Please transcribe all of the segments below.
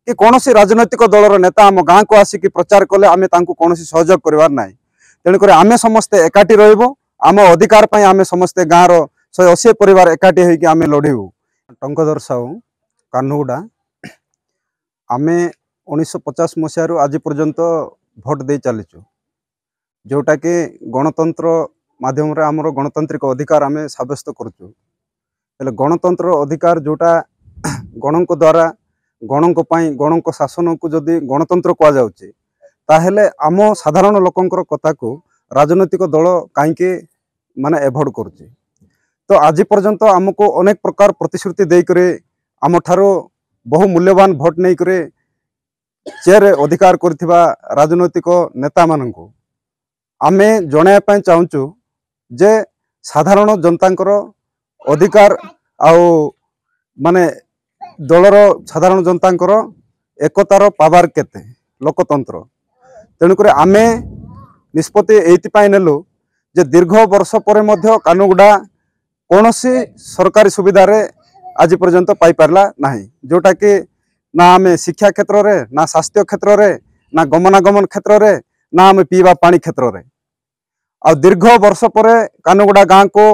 कि कौन सी राजनैतिक दलर नेता आम गाँव को आसिक प्रचार कले आम कौन सहयोग करार ना। तेणुक आम समस्ते एकाठी रही आम अधिकार आम समस्ते गाँव 180 परिवार एकाठी होकर आम लड़ू। टंकधर साहू कान्हुगुड़ा आम 1950 मसीह आज पर्यंत भोट दे चलीचु जोटा कि गणतंत्र माध्यम आमर गणतांत्रिक अधिकार आम सब्यस्त करुचु। गणतंत्र अधिकार जोटा गण द्वारा गण गण शासन को जदि गणतंत्र कहुचे आम साधारण लोकंर कथा को राजनैतिक दल कहीं माने एभोड करुचे। तो आज पर्यंत आमको अनेक प्रकार प्रतिश्रुति देकर आम ठारो बहु मूल्यवान भोट नहीं करे चेयर अधिकार करथिबा राजनैतिक नेता माननको आमे जणाया चाहूँ जे साधारण जनतांकर अधिकार आउ माने दलर साधारण जनतांकर एकतार पावर केते लोकतंत्र। तेणुक आमे निष्पत्ति एइथिपाई नेलु जे दीर्घ वर्ष पर मध्य कानुगुड़ा कौन सी सरकारी सुविधा रे आज पर्यंत पाई पारला नाही, जोटा कि ना आम शिक्षा क्षेत्र रे ना स्वास्थ्य क्षेत्र रे ना गमनागमन क्षेत्र रे ना आम पीवा पानी क्षेत्र रे। आ दीर्घ वर्ष पर कानुगुड़ा गाँव को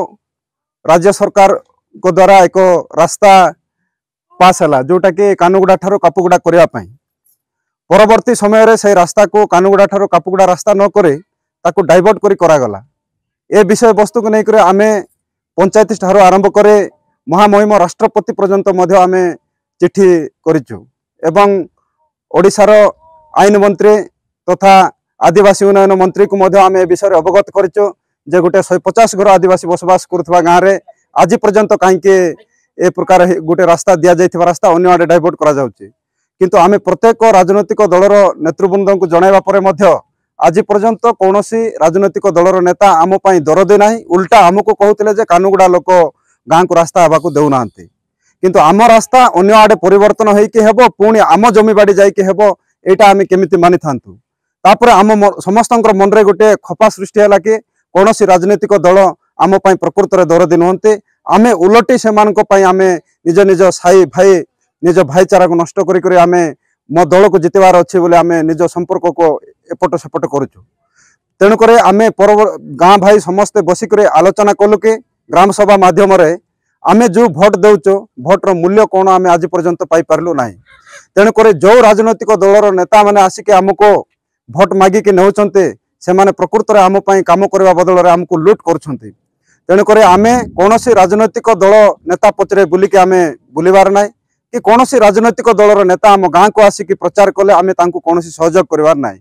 राज्य सरकार को द्वारा एक रास्ता पास है जोटा कि कानुगुड़ा ठारो कापुगुड़ा करने परवर्ती समय रे से रास्ता को कानुगुड़ा ठारो कापुगुड़ा रास्ता न करे ताको डाइवर्ट करी करागला। ए विषय वस्तु को लेकर आमे पंचायत ठारो आरंभ करे महामहिम राष्ट्रपति पर्यंत मध्य आमे चिठी करिचु एवं ओडिशार आईन मंत्री तथा आदिवासी उन्नयन मंत्री को मध्य आमे विषय अवगत करिचु जे गोटे 150 घर आदिवासी बसवास करुवा गाँव में आज पर्यंत कहीं ए प्रकार गोटे रास्ता दि जाइथिबा रास्ता अन्य आड़े डाइवर्ट करा जाउची। किंतु आमे प्रत्येक राजनैतिक दलर नेतृवृंद को जणाइबा परे मध्य आज पर्यंत कौन सी राजनैतिक दलर नेता आम पाई दरदे ना, उल्टा आमको कहते जे कानुगुड़ा लोक गाँव को रास्ता आवाक देना। किंतु आम रास्ता अन्य आड़े परिवर्तन होइके हेबो पुणी आम जमीबाड़ी जाइके हेबो एटा आमे केमिति मानि थांतु। तापर आम समस्त मन रे गोटे खपा सृष्टि है कि कौन सी राजनैतिक दल आम पाई प्रकृत में दरदी नुहंते आमे उलटी से आमे निज निज साई भाई निज भाईचारा को नष्ट करी आमे मो दल को जितबार अच्छे बोले आमे निज संपर्क को एपट सेपट करुचु। तेणुक आमे गाँ भाई समस्ते बसिक आलोचना कलु कि ग्राम सभा माध्यम आमे जो भोट देउचो भोटर मूल्य कौन आमे आज पर्यंत पाई पारलु नाही। तेणुक जो राजनैतिक दलर नेता माने आसिके आमको भोट मागिके नेउचंते से माने प्रकृत में आम पाई काम करबा बदल रे आमको लूट करुछंती। तेणुक आमे कौन सी राजनैतिक दल नेता पचरे बुलिके आमे बुलिबार नाही कि कौन सी राजनैतिक दलर नेता आम गाँव को आसिक प्रचार कले आमे तांको कौन सहयोग करार ना।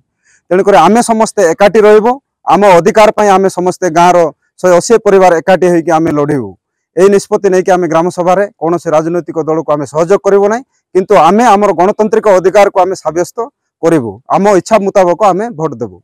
तेणुक आमे समस्ते एकाठी रहिबो आम अधिकार आम समस्ते गाँव 180 परिवार एकाठी होकर आम लड़ू। यही निष्पत्ति नहीं कि आम ग्राम सभा कौन से राजनैतिक दल को आम सहयोग करूँ ना, किंतु आम आमर गणतांत्रिक अधिकार को आम सब्यस्त करूँ। आम इच्छा मुताबक आम भोट देबू।